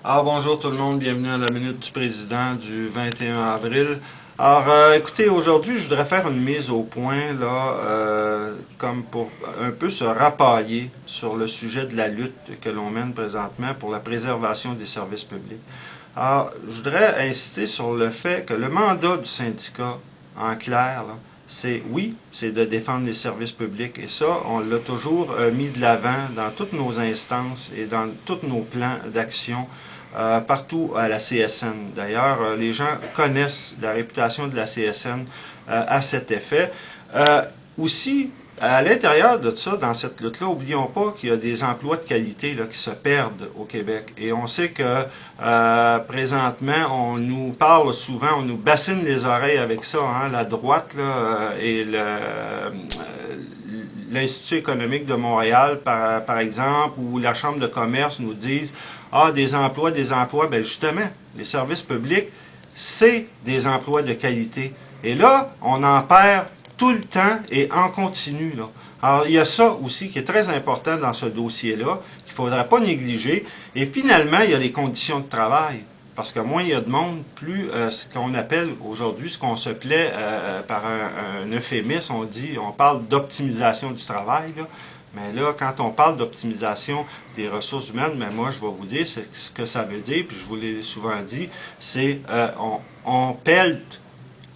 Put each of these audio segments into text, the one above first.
Bonjour tout le monde, bienvenue à la Minute du Président du 21 avril. Écoutez, aujourd'hui, je voudrais faire une mise au point, là, comme pour un peu se rapailler sur le sujet de la lutte que l'on mène présentement pour la préservation des services publics. Je voudrais insister sur le fait que le mandat du syndicat, en clair, là, c'est de défendre les services publics. Et ça, on l'a toujours mis de l'avant dans toutes nos instances et dans tous nos plans d'action partout à la CSN. D'ailleurs, les gens connaissent la réputation de la CSN à cet effet. Aussi, à l'intérieur de ça, dans cette lutte-là, n'oublions pas qu'il y a des emplois de qualité là, qui se perdent au Québec. Et on sait que présentement, on nous parle souvent, on nous bassine les oreilles avec ça, hein, la droite là, et l'Institut économique de Montréal, par exemple, ou la Chambre de commerce nous disent « Ah, des emplois. » Bien justement, les services publics, c'est des emplois de qualité. Et là, on en perd tout le temps et en continu. Là. Alors, il y a ça aussi qui est très important dans ce dossier-là, qu'il ne faudrait pas négliger. Et finalement, il y a les conditions de travail. Parce que moins il y a de monde, plus ce qu'on appelle aujourd'hui, ce qu'on se plaît par un euphémisme, on parle d'optimisation du travail. Là. Mais là, quand on parle d'optimisation des ressources humaines, mais moi, je vais vous dire ce que ça veut dire, puis je vous l'ai souvent dit, c'est on pelte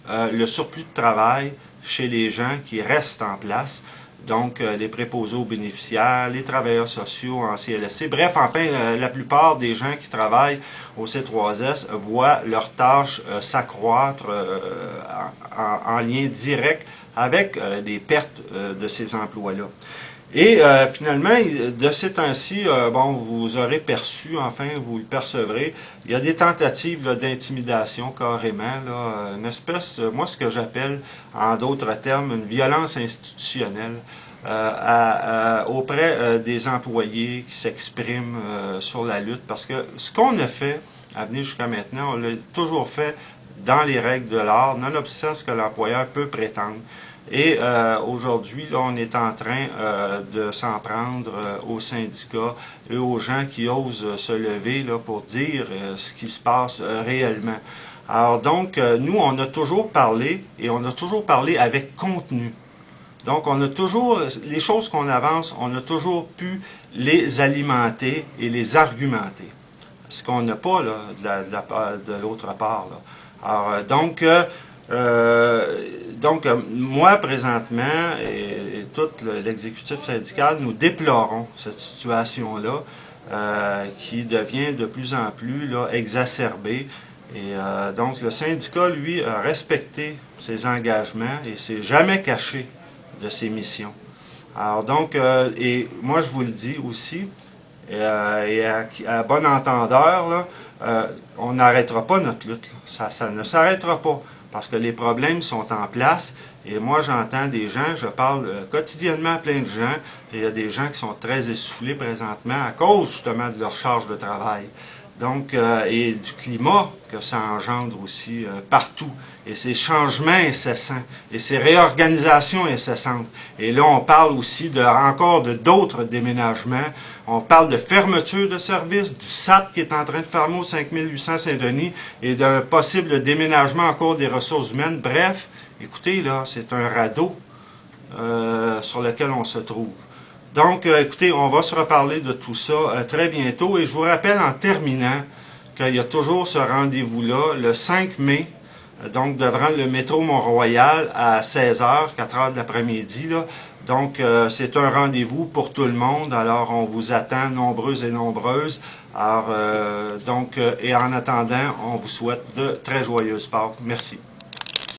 le surplus de travail chez les gens qui restent en place. Donc, les préposés aux bénéficiaires, les travailleurs sociaux en CLSC. Bref, enfin, la plupart des gens qui travaillent au C3S voient leurs tâches s'accroître en lien direct avec les pertes de ces emplois-là. Et finalement, de ces temps-ci, bon, vous aurez perçu, enfin, vous le percevrez, il y a des tentatives d'intimidation carrément, là, une espèce, moi ce que j'appelle, en d'autres termes, une violence institutionnelle auprès des employés qui s'expriment sur la lutte. Parce que ce qu'on a fait à venir jusqu'à maintenant, on l'a toujours fait dans les règles de l'art, nonobstant ce que l'employeur peut prétendre. Et aujourd'hui, là, on est en train de s'en prendre aux syndicats et aux gens qui osent se lever là, pour dire ce qui se passe réellement. Alors donc, nous, on a toujours parlé, et on a toujours parlé avec contenu. Donc, on a toujours, les choses qu'on avance, on a toujours pu les alimenter et les argumenter. Ce qu'on n'a pas là, de l'autre part. Là. Alors, moi, présentement, et tout l'exécutif syndical, nous déplorons cette situation-là qui devient de plus en plus là, exacerbée. Et donc, le syndicat, lui, a respecté ses engagements et s'est jamais caché de ses missions. Alors donc, et moi, je vous le dis aussi, et à bon entendeur, là, on n'arrêtera pas notre lutte. Ça ne s'arrêtera pas. Parce que les problèmes sont en place. Et moi, j'entends des gens, je parle quotidiennement à plein de gens, et il y a des gens qui sont très essoufflés présentement à cause justement de leur charge de travail. Donc, et du climat que ça engendre aussi partout. Et ces changements incessants, et ces réorganisations incessantes. Et là, on parle aussi encore de d'autres déménagements. On parle de fermeture de services, du SAT qui est en train de fermer au 5800 Saint-Denis, et d'un possible déménagement en cours des ressources humaines. Bref, écoutez, là, c'est un radeau sur lequel on se trouve. Donc, écoutez, on va se reparler de tout ça très bientôt. Et je vous rappelle en terminant qu'il y a toujours ce rendez-vous-là, le 5 mai, donc devant le métro Mont-Royal à 16h, 4h de l'après-midi. Donc, c'est un rendez-vous pour tout le monde. Alors, on vous attend nombreux et nombreuses. Alors, et en attendant, on vous souhaite de très joyeuses Pâques. Merci.